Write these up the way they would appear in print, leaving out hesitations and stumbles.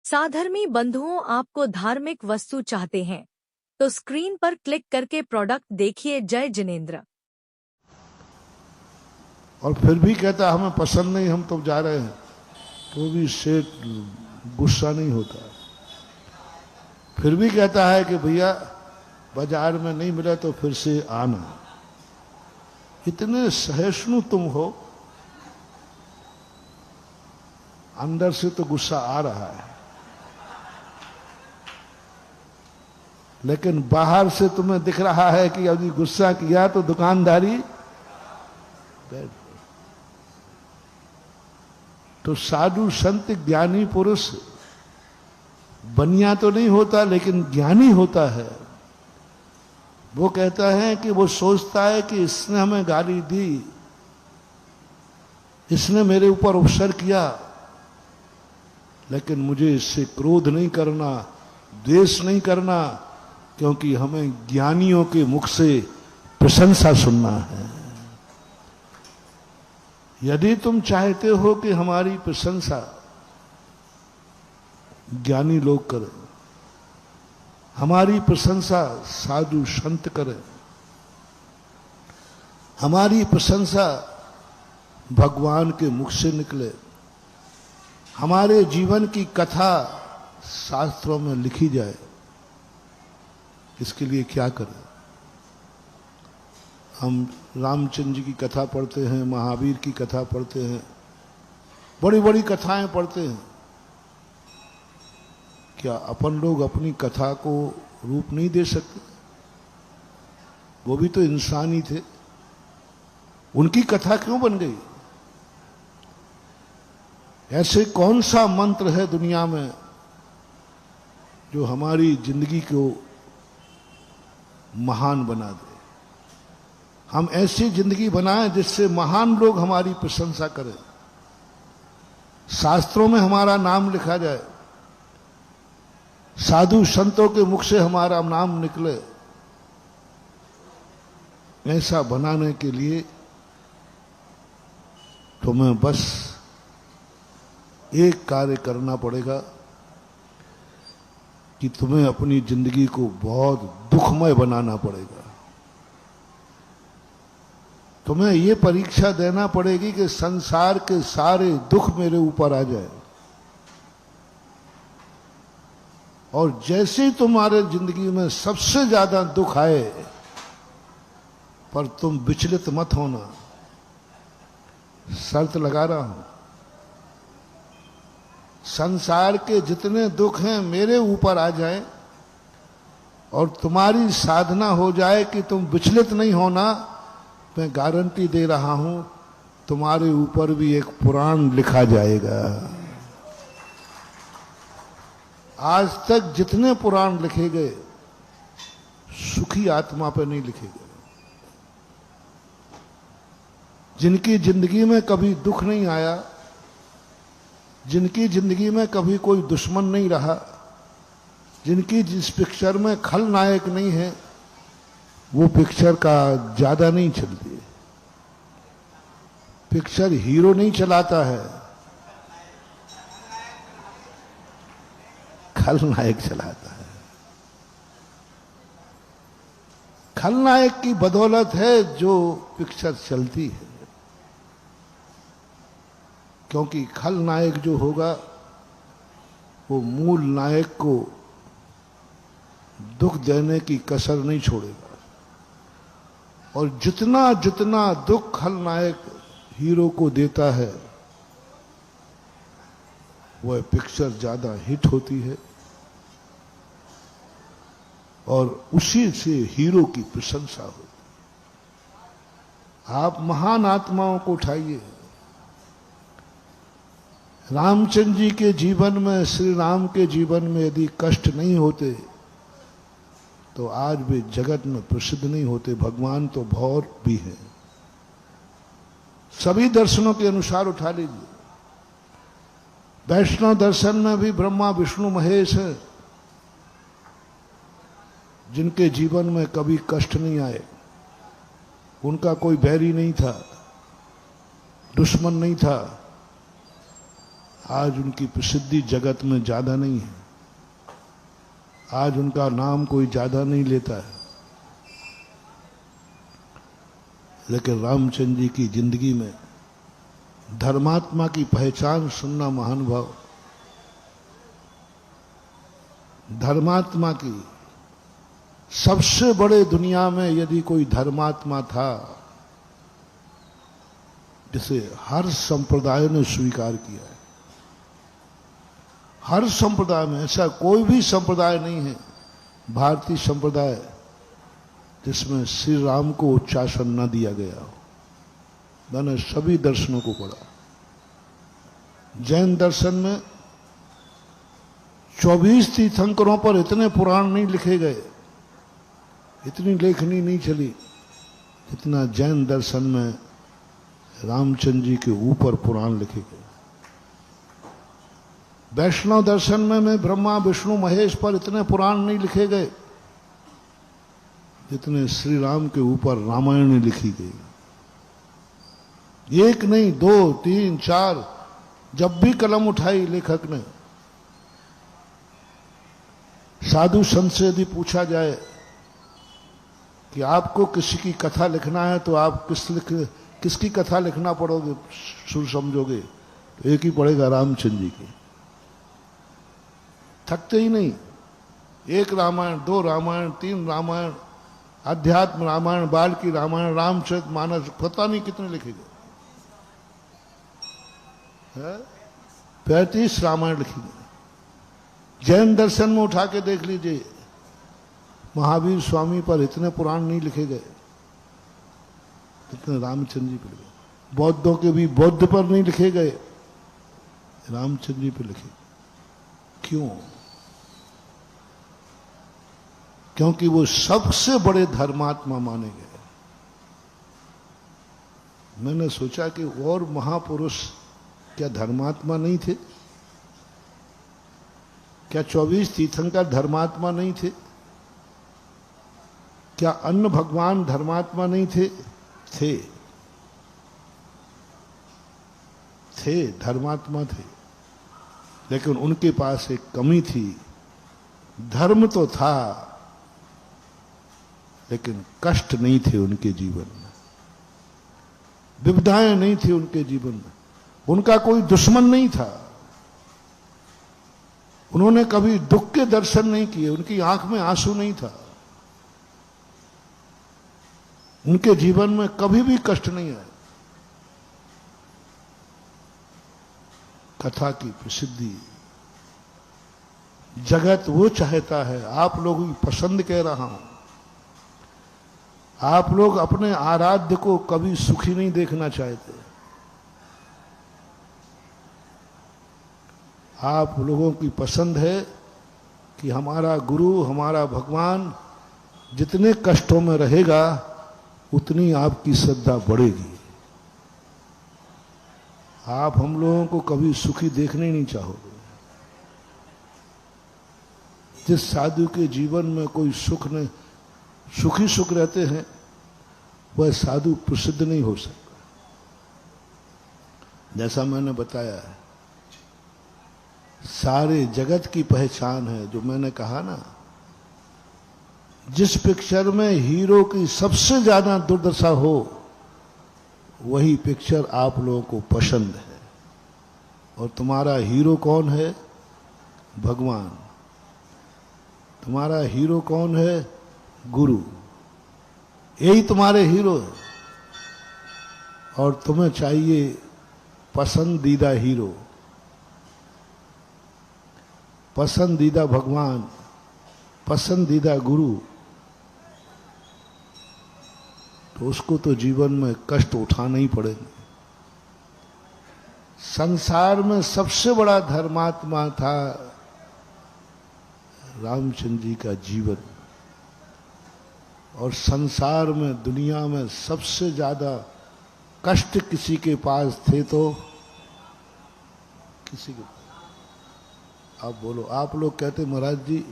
साधर्मी बंधुओं, आपको धार्मिक वस्तु चाहते हैं तो स्क्रीन पर क्लिक करके प्रोडक्ट देखिए। जय जिनेंद्र। और फिर भी कहता हमें पसंद नहीं, हम तो जा रहे हैं, तो भी सेठ गुस्सा नहीं होता। फिर भी कहता है कि भैया बाजार में नहीं मिला तो फिर से आना। इतने सहिष्णु तुम हो, अंदर से तो गुस्सा आ रहा है, लेकिन बाहर से तुम्हें दिख रहा है कि यदि गुस्सा किया तो दुकानदारी बैठ। तो साधु संत ज्ञानी पुरुष बनिया तो नहीं होता लेकिन ज्ञानी होता है। वो कहता है कि वो सोचता है कि इसने हमें गाली दी, इसने मेरे ऊपर उपसर किया, लेकिन मुझे इससे क्रोध नहीं करना, द्वेष नहीं करना, क्योंकि हमें ज्ञानियों के मुख से प्रशंसा सुनना है। यदि तुम चाहते हो कि हमारी प्रशंसा ज्ञानी लोग करें, हमारी प्रशंसा साधु संत करें, हमारी प्रशंसा भगवान के मुख से निकले, हमारे जीवन की कथा शास्त्रों में लिखी जाए, इसके लिए क्या करें? हम रामचंद्र जी की कथा पढ़ते हैं, महावीर की कथा पढ़ते हैं, बड़ी बड़ी कथाएं पढ़ते हैं। क्या अपन लोग अपनी कथा को रूप नहीं दे सकते? वो भी तो इंसान ही थे, उनकी कथा क्यों बन गई? ऐसे कौन सा मंत्र है दुनिया में जो हमारी जिंदगी को महान बना दे? हम ऐसी जिंदगी बनाएं जिससे महान लोग हमारी प्रशंसा करें, शास्त्रों में हमारा नाम लिखा जाए, साधु संतों के मुख से हमारा नाम निकले। ऐसा बनाने के लिए तुम्हें बस एक कार्य करना पड़ेगा कि तुम्हें अपनी जिंदगी को बहुत दुखमय बनाना पड़ेगा। तुम्हें ये परीक्षा देना पड़ेगी कि संसार के सारे दुख मेरे ऊपर आ जाए, और जैसे ही तुम्हारे जिंदगी में सबसे ज्यादा दुख आए, पर तुम विचलित मत होना। शर्त लगा रहा हूं, संसार के जितने दुख हैं मेरे ऊपर आ जाए और तुम्हारी साधना हो जाए कि तुम विचलित नहीं होना, मैं गारंटी दे रहा हूं तुम्हारे ऊपर भी एक पुराण लिखा जाएगा। आज तक जितने पुराण लिखे गए सुखी आत्मा पर नहीं लिखे गए। जिनकी जिंदगी में कभी दुख नहीं आया, जिनकी जिंदगी में कभी कोई दुश्मन नहीं रहा, जिनकी जिस पिक्चर में खलनायक नहीं है, वो पिक्चर का ज्यादा नहीं चलती। पिक्चर हीरो नहीं चलाता है, खलनायक चलाता है। खलनायक की बदौलत है जो पिक्चर चलती है, क्योंकि खलनायक जो होगा वो मूल नायक को दुख देने की कसर नहीं छोड़ेगा, और जितना जितना दुख खलनायक हीरो को देता है वह पिक्चर ज्यादा हिट होती है, और उसी से हीरो की प्रशंसा होती। आप महान आत्माओं को उठाइए। रामचंद्र जी के जीवन में, श्री राम के जीवन में यदि कष्ट नहीं होते तो आज भी जगत में प्रसिद्ध नहीं होते। भगवान तो भौर भी है, सभी दर्शनों के अनुसार उठा लीजिए। वैष्णव दर्शन में भी ब्रह्मा विष्णु महेश है, जिनके जीवन में कभी कष्ट नहीं आए, उनका कोई बैरी नहीं था, दुश्मन नहीं था। आज उनकी प्रसिद्धि जगत में ज्यादा नहीं है, आज उनका नाम कोई ज्यादा नहीं लेता है, लेकिन रामचंद्र जी की जिंदगी में धर्मात्मा की पहचान सुनना महानुभाव, धर्मात्मा की सबसे बड़े दुनिया में यदि कोई धर्मात्मा था जिसे हर संप्रदाय ने स्वीकार किया है, हर संप्रदाय में, ऐसा कोई भी संप्रदाय नहीं है भारतीय संप्रदाय जिसमें श्री राम को उच्चासन न दिया गया हो। मैंने सभी दर्शनों को पढ़ा। जैन दर्शन में 24 तीर्थंकरों पर इतने पुराण नहीं लिखे गए, इतनी लेखनी नहीं चली जितना जैन दर्शन में रामचंद्र जी के ऊपर पुराण लिखे गए। वैष्णव दर्शन में ब्रह्मा विष्णु महेश पर इतने पुराण नहीं लिखे गए जितने श्री राम के ऊपर रामायण लिखी गई। एक नहीं, 2, 3, 4, जब भी कलम उठाई लेखक ने, साधु संत से यदि पूछा जाए कि आपको किसी की कथा लिखना है तो आप किसकी कथा लिखना पड़ोगे, सुर समझोगे, तो एक ही पड़ेगा, रामचंद्र जी की। थकते ही नहीं, 1 रामायण, 2 रामायण, 3 रामायण, अध्यात्म रामायण, बाल्मीकि रामायण, रामचरितमानस, पता नहीं कितने लिखे गए, 35 रामायण लिखी गई। जैन दर्शन में उठा के देख लीजिए, महावीर स्वामी पर इतने पुराण नहीं लिखे गए इतने रामचंद्र जी पर लिखे। बौद्धों के भी बौद्ध पर नहीं लिखे गए, रामचंद्र जी पर लिखे। क्यों? क्योंकि वो सबसे बड़े धर्मात्मा माने गए। मैंने सोचा कि और महापुरुष क्या धर्मात्मा नहीं थे? क्या 24 तीर्थंकर धर्मात्मा नहीं थे? क्या अन्य भगवान धर्मात्मा नहीं थे? थे, धर्मात्मा थे, लेकिन उनके पास एक कमी थी। धर्म तो था लेकिन कष्ट नहीं थे उनके जीवन में, विविधाएं नहीं थी उनके जीवन में, उनका कोई दुश्मन नहीं था, उन्होंने कभी दुख के दर्शन नहीं किए, उनकी आंख में आंसू नहीं था, उनके जीवन में कभी भी कष्ट नहीं आया। कथा की प्रसिद्धि जगत वो चाहता है, आप लोगों की पसंद कह रहा हूं, आप लोग अपने आराध्य को कभी सुखी नहीं देखना चाहते। आप लोगों की पसंद है कि हमारा गुरु, हमारा भगवान जितने कष्टों में रहेगा उतनी आपकी श्रद्धा बढ़ेगी। आप हम लोगों को कभी सुखी देखने नहीं चाहोगे। जिस साधु के जीवन में कोई सुख नहीं, सुखी सुख रहते हैं, वह साधु प्रसिद्ध नहीं हो सकता। जैसा मैंने बताया है, सारे जगत की पहचान है, जो मैंने कहा ना, जिस पिक्चर में हीरो की सबसे ज्यादा दुर्दशा हो वही पिक्चर आप लोगों को पसंद है। और तुम्हारा हीरो कौन है? भगवान। तुम्हारा हीरो कौन है? गुरु। यही तुम्हारे हीरो है। और तुम्हें चाहिए पसंदीदा हीरो, पसंदीदा भगवान, पसंदीदा गुरु, तो उसको तो जीवन में कष्ट उठाना ही पड़ेगा। संसार में सबसे बड़ा धर्मात्मा था रामचंद्र जी का जीवन, और संसार में, दुनिया में सबसे ज्यादा कष्ट किसी के पास थे तो किसी के। आप बोलो, आप लोग कहते महाराज जी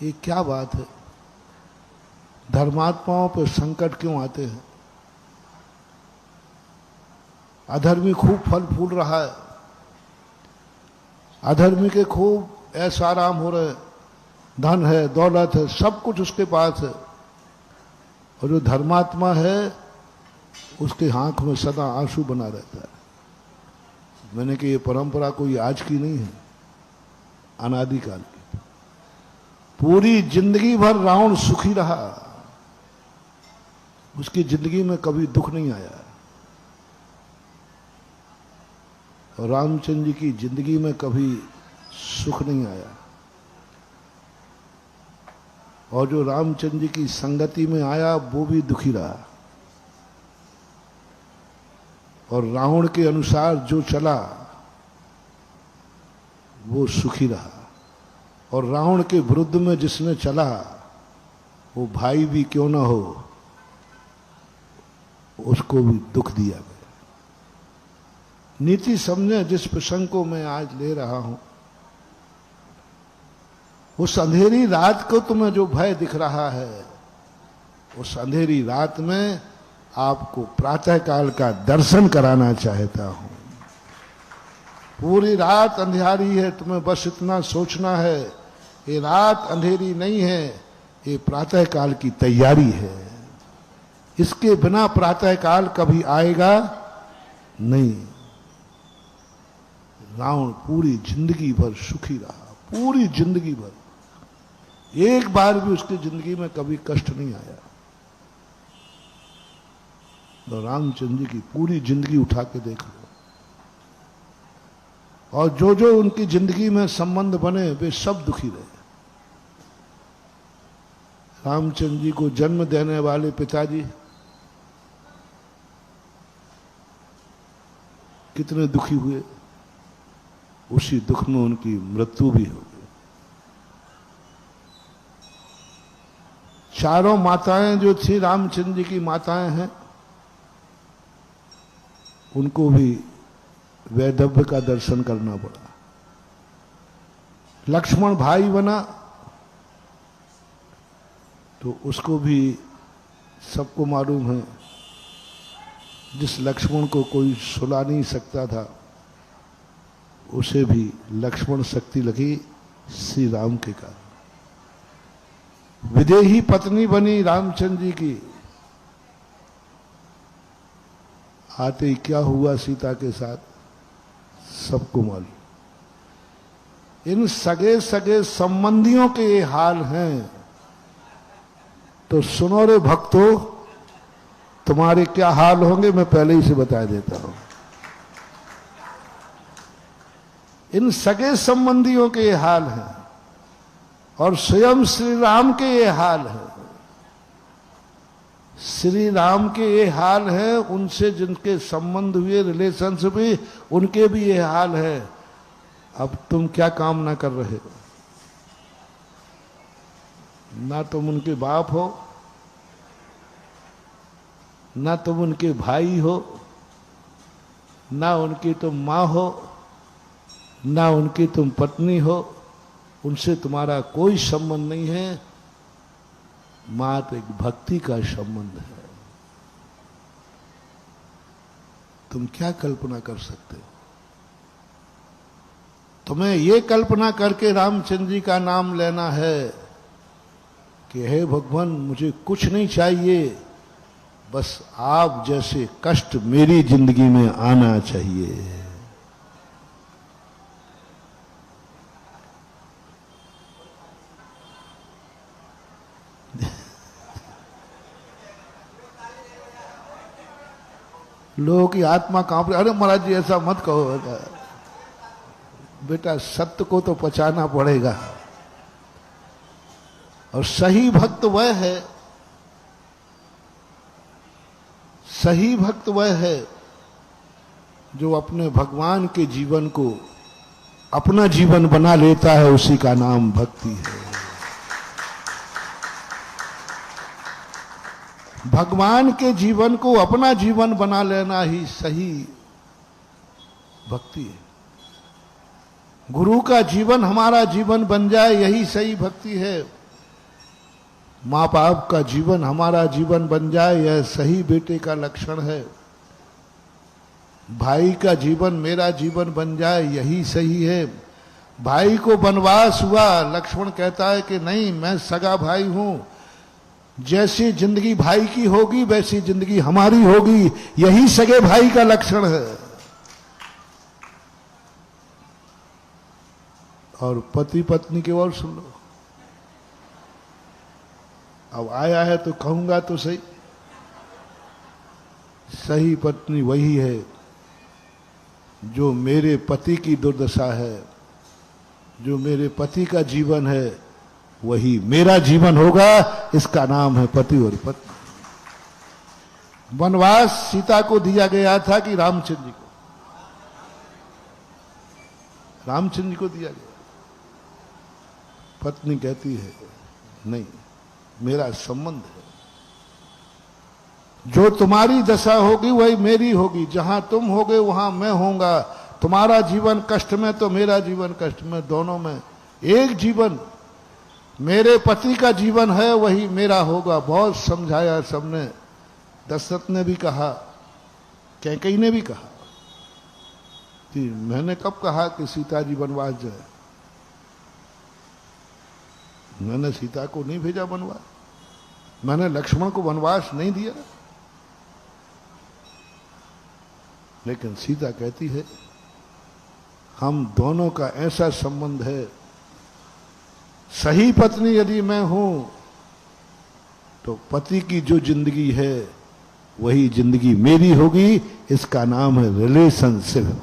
ये क्या बात है, धर्मात्माओं पर संकट क्यों आते हैं? अधर्मी खूब फल फूल रहा है, अधर्मी के खूब ऐसा आराम हो रहे, धन है, दौलत है, सब कुछ उसके पास है, और जो धर्मात्मा है उसके आंख में सदा आंसू बना रहता है। मैंने कि ये परंपरा कोई आज की नहीं है, अनादिकाल की। पूरी जिंदगी भर रावण सुखी रहा, उसकी जिंदगी में कभी दुख नहीं आया, और रामचंद्र जी की जिंदगी में कभी सुख नहीं आया। और जो रामचंद्र जी की संगति में आया वो भी दुखी रहा, और रावण के अनुसार जो चला वो सुखी रहा, और रावण के विरुद्ध में जिसने चला वो भाई भी क्यों ना हो उसको भी दुख दिया गया। नीति समझे जिस प्रसंग को मैं आज ले रहा हूं, उस अंधेरी रात को तुम्हें जो भय दिख रहा है, उस अंधेरी रात में आपको प्रातःकाल का दर्शन कराना चाहता हूं। पूरी रात अंधियारी है, तुम्हें बस इतना सोचना है, ये रात अंधेरी नहीं है, ये प्रातःकाल की तैयारी है। इसके बिना प्रातःकाल कभी आएगा नहीं। रावण पूरी जिंदगी भर सुखी रहा, पूरी जिंदगी भर, एक बार भी उसकी जिंदगी में कभी कष्ट नहीं आया। तो रामचंद्र जी की पूरी जिंदगी उठा के देख लो, और जो जो उनकी जिंदगी में संबंध बने वे सब दुखी रहे। रामचंद्र जी को जन्म देने वाले पिताजी कितने दुखी हुए, उसी दुख में उनकी मृत्यु भी हो गई। चारों माताएं जो थी रामचंद्र जी की माताएं हैं, उनको भी वैधव्य का दर्शन करना पड़ा। लक्ष्मण भाई बना तो उसको भी सबको मालूम है, जिस लक्ष्मण को कोई सुला नहीं सकता था उसे भी लक्ष्मण शक्ति लगी श्री राम के कारण। विदेही पत्नी बनी रामचंद्र जी की, आते ही क्या हुआ सीता के साथ सबको मालूम। इन सगे सगे संबंधियों के ये हाल हैं, तो सुनो रे भक्तों, तुम्हारे क्या हाल होंगे मैं पहले ही से बता देता हूं। इन सगे संबंधियों के ये हाल हैं, और स्वयं श्री राम के ये हाल है। श्री राम के ये हाल है, उनसे जिनके संबंध हुए, रिलेशनशिप भी, उनके भी ये हाल है। अब तुम क्या कामना कर रहे हो? ना तुम उनके बाप हो, ना तुम उनके भाई हो, ना उनकी तुम माँ हो, ना उनकी तुम पत्नी हो, उनसे तुम्हारा कोई संबंध नहीं है, मात्र एक भक्ति का संबंध है। तुम क्या कल्पना कर सकते हो? तुम्हें ये कल्पना करके रामचंद्र जी का नाम लेना है कि हे भगवान, मुझे कुछ नहीं चाहिए, बस आप जैसे कष्ट मेरी जिंदगी में आना चाहिए। लोगों की आत्मा कांप रही। अरे महाराज जी ऐसा मत कहो बेटा, सत्य को तो पचाना पड़ेगा। और सही भक्त वह है, सही भक्त वह है जो अपने भगवान के जीवन को अपना जीवन बना लेता है, उसी का नाम भक्ति है। भगवान के जीवन को अपना जीवन बना लेना ही सही भक्ति है। गुरु का जीवन हमारा जीवन बन जाए, यही सही भक्ति है। माँ बाप का जीवन हमारा जीवन बन जाए, यह सही बेटे का लक्षण है। भाई का जीवन मेरा जीवन बन जाए, यही सही है। भाई को वनवास हुआ, लक्ष्मण कहता है कि नहीं, मैं सगा भाई हूं, जैसी जिंदगी भाई की होगी वैसी जिंदगी हमारी होगी, यही सगे भाई का लक्षण है। और पति पत्नी की ओर सुन लो, अब आया है तो कहूंगा तो सही, सही पत्नी वही है जो मेरे पति की दुर्दशा है, जो मेरे पति का जीवन है वही मेरा जीवन होगा, इसका नाम है पति और पत्नी। वनवास सीता को दिया गया था कि रामचंद्र जी को? रामचंद्र जी को दिया गया। पत्नी कहती है नहीं, मेरा संबंध है, जो तुम्हारी दशा होगी वही मेरी होगी, जहां तुम होगे वहां मैं होऊंगा, तुम्हारा जीवन कष्ट में तो मेरा जीवन कष्ट में, दोनों में एक जीवन, मेरे पति का जीवन है वही मेरा होगा। बहुत समझाया सबने, दशरथ ने भी कहा, कैकेयी ने भी कहा कि मैंने कब कहा कि सीता जी वनवास जाए? मैंने सीता को नहीं भेजा वनवास, मैंने लक्ष्मण को वनवास नहीं दिया। लेकिन सीता कहती है हम दोनों का ऐसा संबंध है, सही पत्नी यदि मैं हूं तो पति की जो जिंदगी है वही जिंदगी मेरी होगी, इसका नाम है रिलेशनशिप।